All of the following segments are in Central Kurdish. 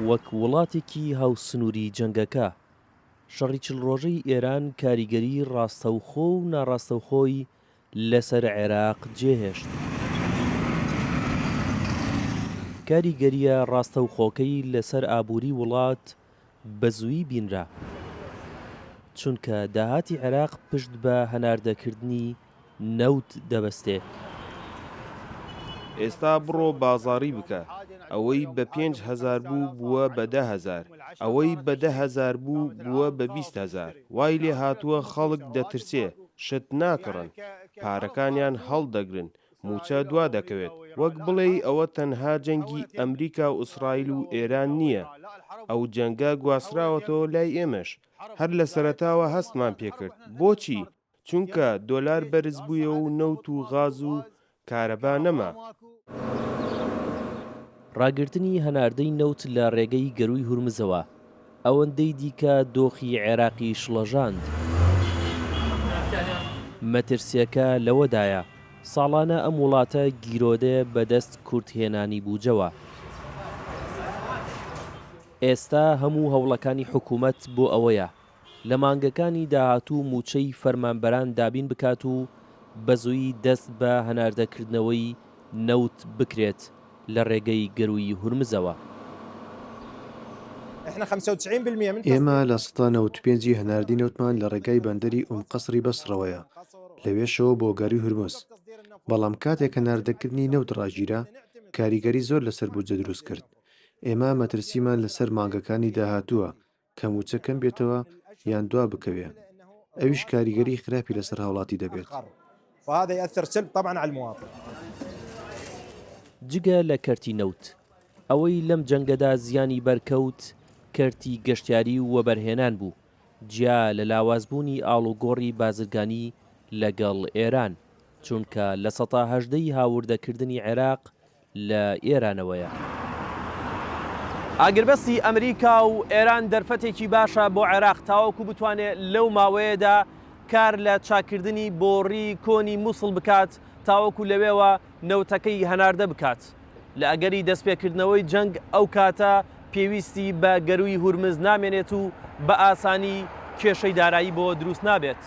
وەک وڵاتێکی هاوسنووری جەنگەکە. شەڕی 40 ڕۆژەی ئێران کاریگەری ڕاستەوخۆ و ناڕاستەوخۆی لەسەر عێراق جێهێشت. کاریگەریە ڕاستەوخۆکەی لەسەر ئابووری وڵات بە زووی بینرا، چونکە داهاتی عێراق پشت بە هەناردەکردنی نەوت دەبەستێت. ئێستا بڕۆ بازاڕی بکە، ئەوەی بە 5,000 بوو بووە بە 10,000، ئەوەی بە 10,000 بوو بووە بە 20,000. وای لێ هاتووە خەڵک دەترسێ، شت ناکڕن، پارەکانیان هەڵدەگرن، موچە دوا دەکەوێت. وەک بڵێ ئەوە تەنها جەنگی ئەمریکا و ئیسرائیل و ئێران نییە، ئەو جەنگە گواستراوەتەوە لای ئێمەش. هەر لە سەرەتاوە هەستمان پێکرد. بۆچی؟ چونکە دۆلار بەرز بوویە و نەوت و غاز و کارەبا نەما. ڕاگررتنی هەناردەی نەوت لە ڕێگەی گەروی هورمزەوە ئەوەندەی دیکە دۆخی عێراقی شڵەژاند. مەترسیەکە لەوەدایە ساڵانە ئەم وڵاتە گیرۆدەیە بەدەست کورتهێنانی بووجەوە. ئێستا هەموو هەوڵەکانی حکوومەت بۆ ئەوەیە لە مانگەکانی داهاتوو موچەی فەرمانبەران دابین بکات و بەزووی دەست بە هەناردەکردنەوەی نەوت بکرێت لە ڕێگەی گەروی هورمزەوە. ئێمە لە 95 هەناردی نەوتمان لە ڕێگای بەندەری قەسری بەسڕەوەیە لەوێشەوە بۆ گەروی هورمز. بەڵام کاتێک هەناردەکردنی نەوت ڕاگیرە کاریگەری زۆر لەسەر بووجە دروست کرد. ئێمە مەترسیمان لەسەر مانگەکانی داهاتووە کە موچە کەم بێتەوە یان دوا بکەوێ، ئەویش کاریگەری خراپی لەسەر هاوڵاتی دەبێت. جگە لە کەرتی نەوت ئەوەی لەم جەنگەدا زیانی بەرکەوت کەرتی گەشتیاری و وەبەرهێنان بوو، جیا لە لاوازبوونی ئاڵوگۆڕی بازرگانی لەگەڵ ئێران، چونکە لە 18% هاوردەکردنی عێراق لە ئێرانەوەیە. ئاگربەستی ئەمریکا و ئێران دەرفەتێکی باشە بۆ عێراق تاوەکو بتوانێت لەو ماوەیەدا کار لە چاکردنی بۆڕی کۆنی مووسڵ بکات، تاوەکو لەوێوە نەوتەکەی هەناردە بکات. لە ئەگەری دەستپێکردنەوەی جەنگ ئەو کاتە پێویستی بە گەروی هورمز نامێنێت و بە ئاسانی کێشەی دارایی بۆ دروست نابێت.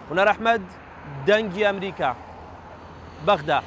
هونەر ئەحمەد، دەنگی ئەمریکا، بەغدا.